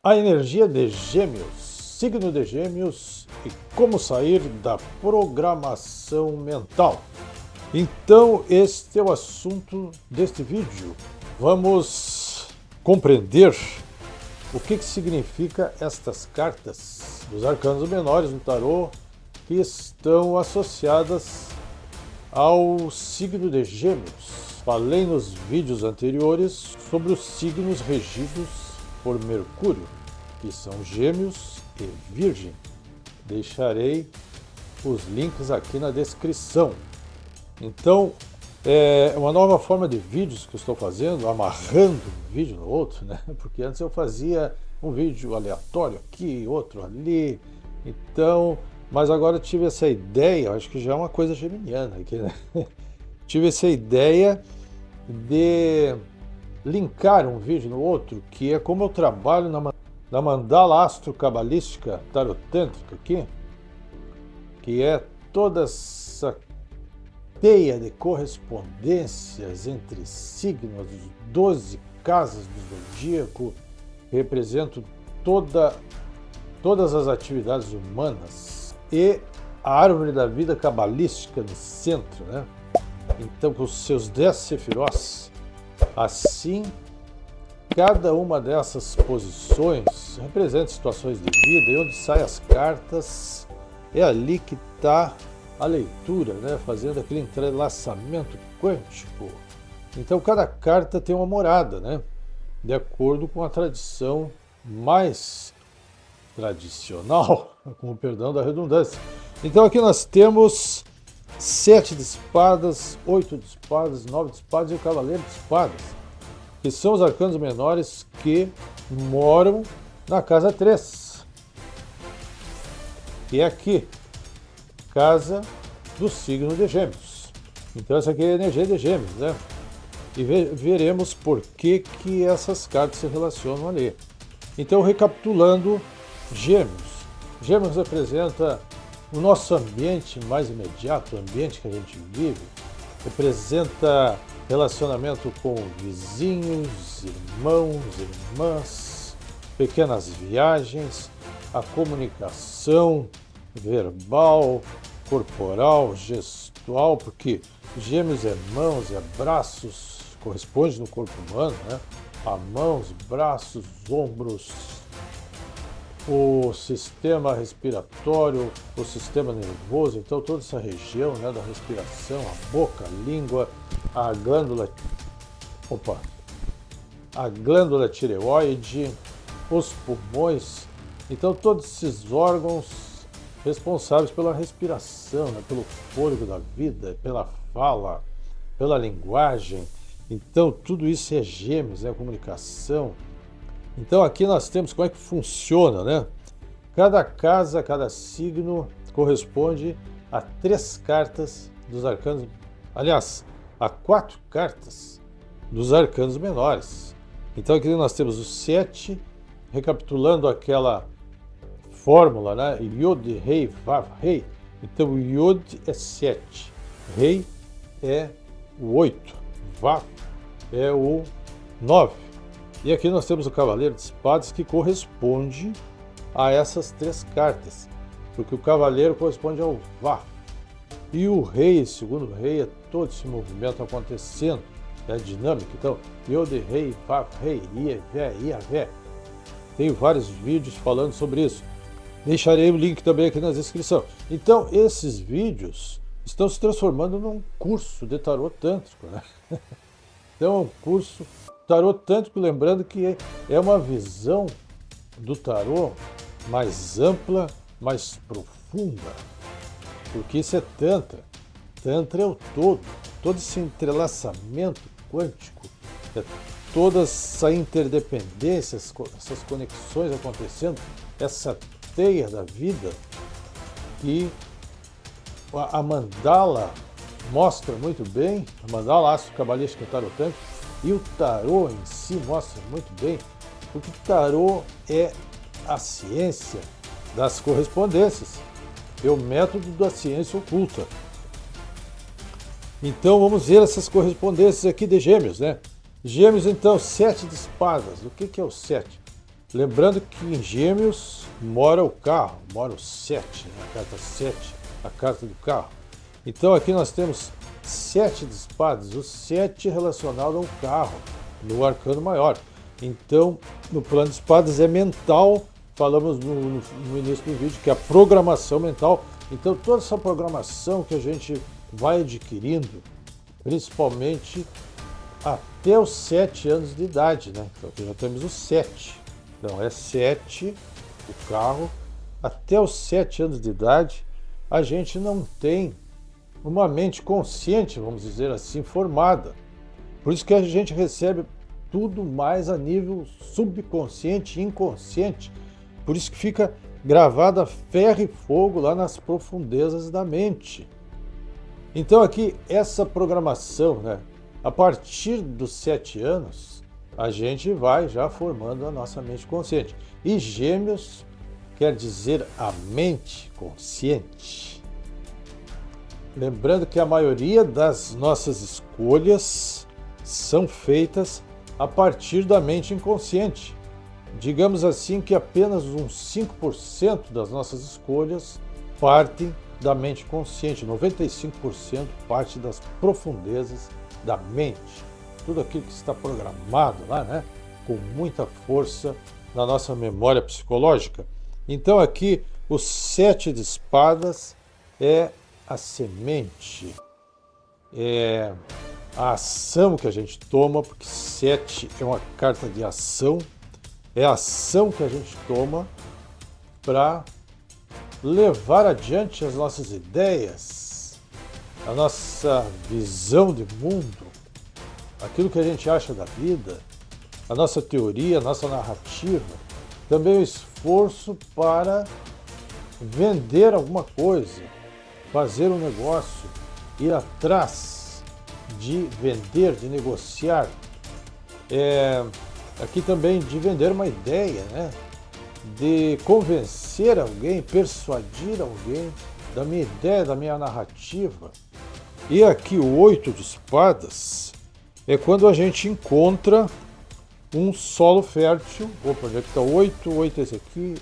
A energia de Gêmeos, signo de Gêmeos e como sair da programação mental. Então, este é o assunto deste vídeo. Vamos compreender o que significa estas cartas dos arcanos menores no tarô que estão associadas ao signo de Gêmeos. Falei nos vídeos anteriores sobre os signos regidos por Mercúrio, que são Gêmeos e Virgem. Deixarei os links aqui na descrição. Então, é uma nova forma de vídeos que eu estou fazendo, amarrando um vídeo no outro, né? Porque antes eu fazia um vídeo aleatório aqui, outro ali. Então, mas agora eu tive essa ideia, acho que já é uma coisa geminiana aqui, né? Tive essa ideia de linkar um vídeo no outro, que é como eu trabalho na mandala astro-cabalística tarotântrica aqui, que é toda essa teia de correspondências entre signos, 12 casas do zodíaco, que representam todas as atividades humanas, e a árvore da vida cabalística no centro, né? Então, com os seus 10 sefirós, assim, cada uma dessas posições representa situações de vida, e onde saem as cartas, é ali que está a leitura, né? Fazendo aquele entrelaçamento quântico. Então, cada carta tem uma morada, né? De acordo com a tradição mais tradicional, com o perdão da redundância. Então, aqui nós temos 7 de espadas, 8 de espadas, 9 de espadas e o cavaleiro de espadas, que são os arcanos menores que moram na casa 3, que é aqui, casa do signo de Gêmeos. Então essa aqui é a energia de Gêmeos, né? E veremos por que essas cartas se relacionam ali. Então, recapitulando, Gêmeos representa o nosso ambiente mais imediato, o ambiente que a gente vive, representa relacionamento com vizinhos, irmãos, irmãs, pequenas viagens, a comunicação verbal, corporal, gestual, porque Gêmeos é mãos, é braços, corresponde no corpo humano, né? A mãos, braços, ombros, o sistema respiratório, o sistema nervoso, então toda essa região, né, da respiração, a boca, a língua, a glândula tireoide, os pulmões, então todos esses órgãos responsáveis pela respiração, né, pelo fôlego da vida, pela fala, pela linguagem. Então tudo isso é Gêmeos, é a comunicação. Então aqui nós temos como é que funciona, né? Cada casa, cada signo corresponde a 3 cartas dos arcanos, aliás, a 4 cartas dos arcanos menores. Então aqui nós temos os 7, recapitulando aquela fórmula, né? Yod, Rei, Vav, Rei. Então o Yod é 7, Rei é o 8, Vav é o 9. E aqui nós temos o Cavaleiro de Espadas, que corresponde a essas 3 cartas, porque o Cavaleiro corresponde ao Vá. E o Rei, segundo o Rei, é todo esse movimento acontecendo, é a dinâmica. Então, Yod, Rei, Vá, Rei, Iavé, Iavé. Tenho vários vídeos falando sobre isso. Deixarei o link também aqui na descrição. Então, esses vídeos estão se transformando num curso de tarô tântrico, né? Então, é um curso tarô tântrico, lembrando que é uma visão do tarô mais ampla, mais profunda, porque isso é Tantra. Tantra é o todo esse entrelaçamento quântico, é toda essa interdependência, essas conexões acontecendo, essa teia da vida, que a mandala mostra muito bem, a mandala astro-cabalística tarotântrica, e o tarô em si mostra muito bem, porque o tarô é a ciência das correspondências, é o método da ciência oculta. Então vamos ver essas correspondências aqui de Gêmeos, né? Gêmeos, então, 7 de espadas. O que é o 7? Lembrando que em Gêmeos mora o carro, mora o 7, a carta 7, a carta do carro. Então aqui nós temos 7 de espadas, o 7 relacionado ao carro, no arcano maior. Então, no plano de espadas é mental, falamos no início do vídeo, que é a programação mental. Então toda essa programação que a gente vai adquirindo, principalmente até os 7 anos de idade, né? Então aqui já temos o 7. Então é 7, o carro, até os 7 anos de idade, a gente não tem uma mente consciente, vamos dizer assim, formada. Por isso que a gente recebe tudo mais a nível subconsciente e inconsciente. Por isso que fica gravado a ferro e fogo lá nas profundezas da mente. Então aqui, essa programação, né? A partir dos 7 anos, a gente vai já formando a nossa mente consciente. E Gêmeos quer dizer a mente consciente. Lembrando que a maioria das nossas escolhas são feitas a partir da mente inconsciente. Digamos assim que apenas uns 5% das nossas escolhas partem da mente consciente, 95% parte das profundezas da mente. Tudo aquilo que está programado lá, né, com muita força na nossa memória psicológica. Então aqui o 7 de espadas é a semente, é a ação que a gente toma, porque 7 é uma carta de ação, é a ação que a gente toma para levar adiante as nossas ideias, a nossa visão de mundo, aquilo que a gente acha da vida, a nossa teoria, a nossa narrativa, também o esforço para vender alguma coisa, fazer um negócio, ir atrás de vender, de negociar, aqui também de vender uma ideia, né? De convencer alguém, persuadir alguém da minha ideia, da minha narrativa. E aqui o 8 de espadas é quando a gente encontra um solo fértil. Opa, onde é que está o 8? O 8 é esse aqui.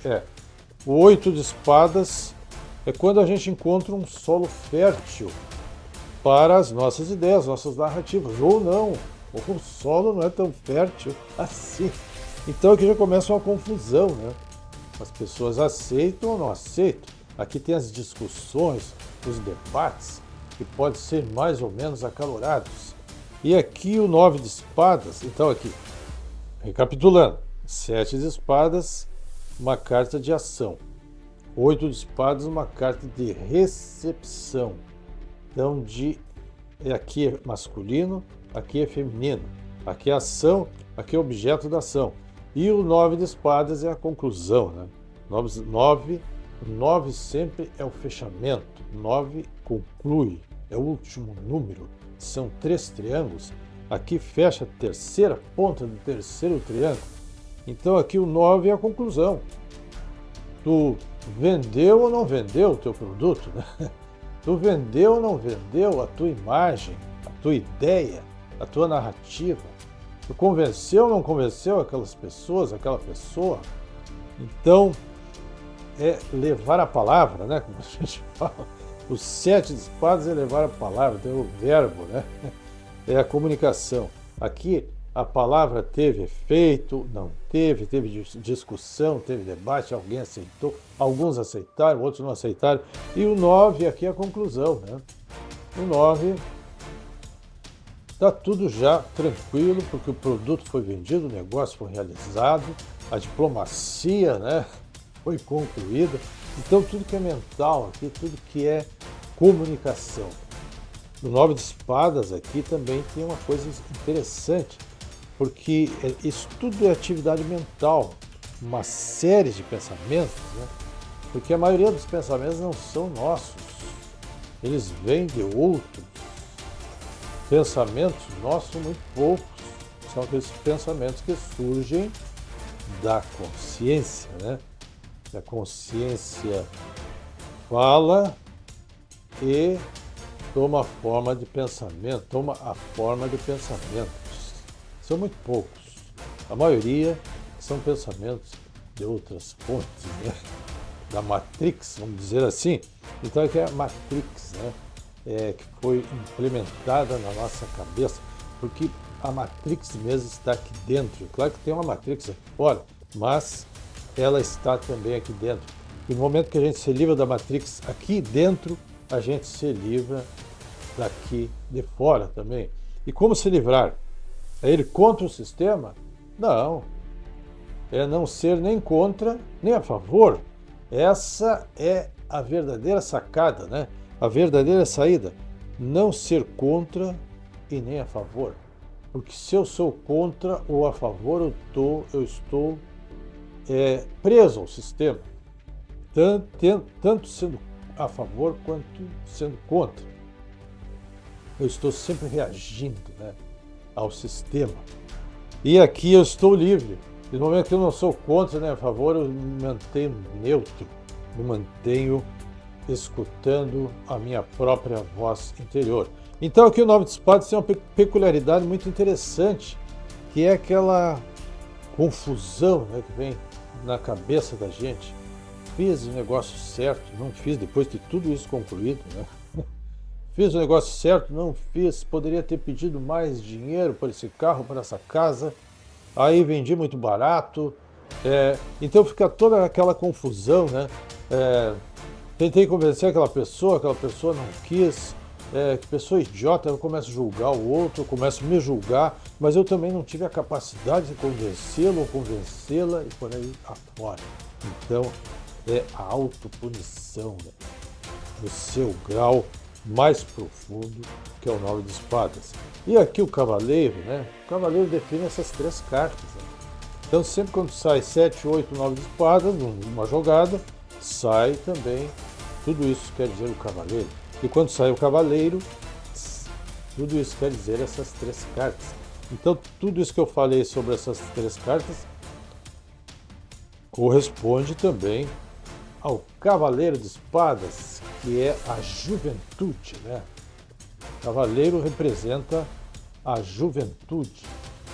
O 8 de espadas é quando a gente encontra um solo fértil para as nossas ideias, nossas narrativas. Ou não, ou o solo não é tão fértil assim. Então aqui já começa uma confusão, né? As pessoas aceitam ou não aceitam. Aqui tem as discussões, os debates, que podem ser mais ou menos acalorados. E aqui o 9 de espadas, então aqui, recapitulando, 7 de espadas, uma carta de ação. 8 de espadas, uma carta de recepção. Então, aqui é masculino, aqui é feminino. Aqui é ação, aqui é objeto da ação. E o 9 de espadas é a conclusão, né? 9 sempre é o fechamento. 9 conclui, é o último número. São 3 triângulos. Aqui fecha a terceira ponta do terceiro triângulo. Então aqui o 9 é a conclusão. Tu vendeu ou não vendeu o teu produto, né? Tu vendeu ou não vendeu a tua imagem, a tua ideia, a tua narrativa. Tu convenceu ou não convenceu aquelas pessoas, aquela pessoa. Então, é levar a palavra, né? Como a gente fala. O 7 de espadas é levar a palavra, tem o verbo, né? É a comunicação. Aqui a palavra teve efeito, não teve, teve discussão, teve debate, alguém aceitou, alguns aceitaram, outros não aceitaram. E o 9 aqui é a conclusão, né? O 9 está tudo já tranquilo, porque o produto foi vendido, o negócio foi realizado, a diplomacia, né, foi concluída. Então tudo que é mental aqui, tudo que é comunicação. No 9 de espadas aqui também tem uma coisa interessante, porque isso tudo é atividade mental, uma série de pensamentos, né? Porque a maioria dos pensamentos não são nossos, eles vêm de outros. Pensamentos nossos são muito poucos, são aqueles pensamentos que surgem da consciência, né? A consciência fala e toma a forma de pensamento, toma a forma de pensamentos. São muito poucos. A maioria são pensamentos de outras fontes, né? Da Matrix, vamos dizer assim. Então aqui é a Matrix, né? Que foi implementada na nossa cabeça, porque a Matrix mesmo está aqui dentro. Claro que tem uma Matrix aqui fora, mas ela está também aqui dentro. E no momento que a gente se livra da Matrix aqui dentro, a gente se livra daqui de fora também. E como se livrar? É ir contra o sistema? Não. É não ser nem contra, nem a favor. Essa é a verdadeira sacada, né? A verdadeira saída. Não ser contra e nem a favor. Porque se eu sou contra ou a favor, eu estou preso ao sistema. Tanto sendo a favor quanto sendo contra. Eu estou sempre reagindo, né, ao sistema. E aqui eu estou livre. No momento que eu não sou contra nem a favor, eu me mantenho neutro, me mantenho escutando a minha própria voz interior. Então aqui o 9 de espadas tem uma peculiaridade muito interessante, que é aquela confusão, né, que vem na cabeça da gente. Fiz o negócio certo, não fiz, depois de tudo isso concluído, né? Fiz o negócio certo, não fiz, poderia ter pedido mais dinheiro por esse carro, por essa casa, aí vendi muito barato, então fica toda aquela confusão, né? Tentei convencer aquela pessoa não quis, pessoa idiota, eu começo a julgar o outro, eu começo a me julgar, mas eu também não tive a capacidade de convencê-lo ou convencê-la e por aí afora. Então, é a autopunição, né, no seu grau mais profundo, que é o 9 de espadas. E aqui o cavaleiro, né? O cavaleiro define essas três cartas, né? Então sempre quando sai 7, 8, 9 de espadas, numa jogada, sai também, tudo isso quer dizer o cavaleiro. E quando sai o cavaleiro, tudo isso quer dizer essas três cartas. Então tudo isso que eu falei sobre essas três cartas corresponde também ao cavaleiro de espadas, que é a juventude, né? O cavaleiro representa a juventude,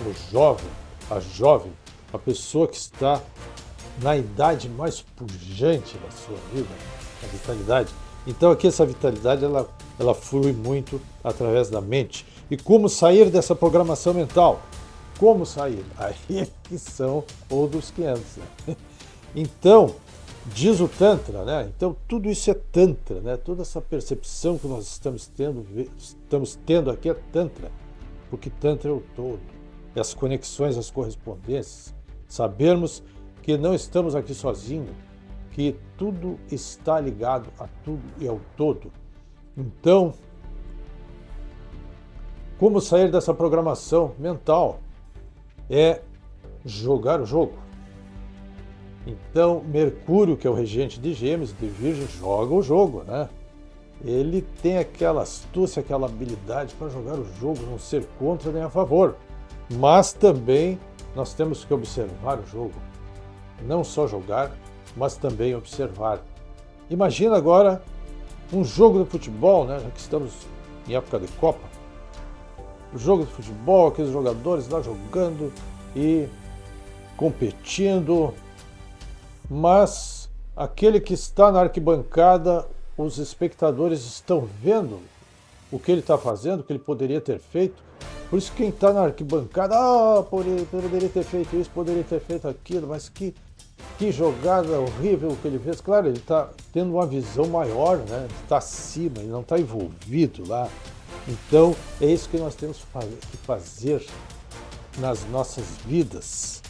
o jovem, a jovem, a pessoa que está na idade mais pujante da sua vida, a vitalidade. Então aqui essa vitalidade ela flui muito através da mente. E como sair dessa programação mental? Como sair? Aí é que são outros 500. Né? Então, diz o Tantra, né? Então tudo isso é Tantra, né? Toda essa percepção que nós estamos tendo aqui é Tantra, porque Tantra é o todo. E as conexões, as correspondências, sabermos que não estamos aqui sozinhos, que tudo está ligado a tudo e ao todo. Então, como sair dessa programação mental? É jogar o jogo. Então, Mercúrio, que é o regente de Gêmeos, de Virgem, joga o jogo, né? Ele tem aquela astúcia, aquela habilidade para jogar o jogo, não ser contra nem a favor. Mas também nós temos que observar o jogo. Não só jogar, mas também observar. Imagina agora um jogo de futebol, né? Já que estamos em época de Copa. O jogo de futebol, aqueles jogadores lá jogando e competindo. Mas aquele que está na arquibancada, os espectadores estão vendo o que ele está fazendo, o que ele poderia ter feito. Por isso quem está na arquibancada, poderia ter feito isso, poderia ter feito aquilo, mas que jogada horrível que ele fez. Claro, ele está tendo uma visão maior, né? Ele está acima, ele não está envolvido lá. Então, é isso que nós temos que fazer nas nossas vidas.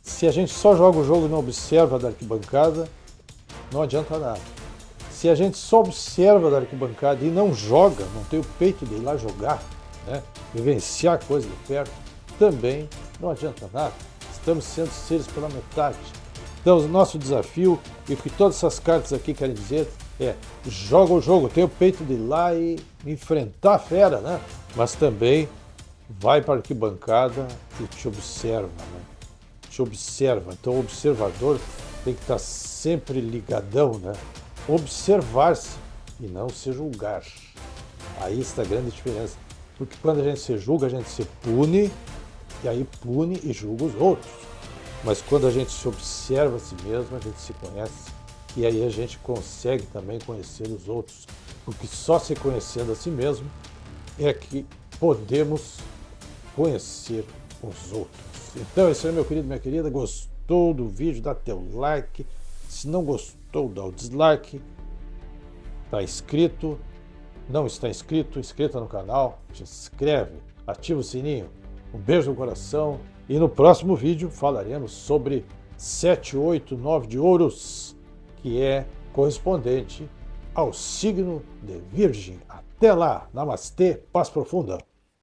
Se a gente só joga o jogo e não observa da arquibancada, não adianta nada. Se a gente só observa da arquibancada e não joga, não tem o peito de ir lá jogar, né, vivenciar a coisa de perto, também não adianta nada. Estamos sendo seres pela metade. Então, o nosso desafio, e o que todas essas cartas aqui querem dizer, é joga o jogo, tem o peito de ir lá e enfrentar a fera, né? Mas também vai para a arquibancada e te observa, né? Te observa. Então o observador tem que estar sempre ligadão, né? Observar-se e não se julgar. Aí está a grande diferença. Porque quando a gente se julga, a gente se pune, e aí pune e julga os outros. Mas quando a gente se observa a si mesmo, a gente se conhece e aí a gente consegue também conhecer os outros. Porque só se conhecendo a si mesmo é que podemos conhecer os outros. Então, isso aí, meu querido, minha querida. Gostou do vídeo? Dá teu like. Se não gostou, dá o dislike. Está inscrito? Não está inscrito? Inscrita no canal. Se inscreve. Ativa o sininho. Um beijo no coração. E no próximo vídeo falaremos sobre 789 de ouros, que é correspondente ao signo de Virgem. Até lá. Namastê. Paz profunda.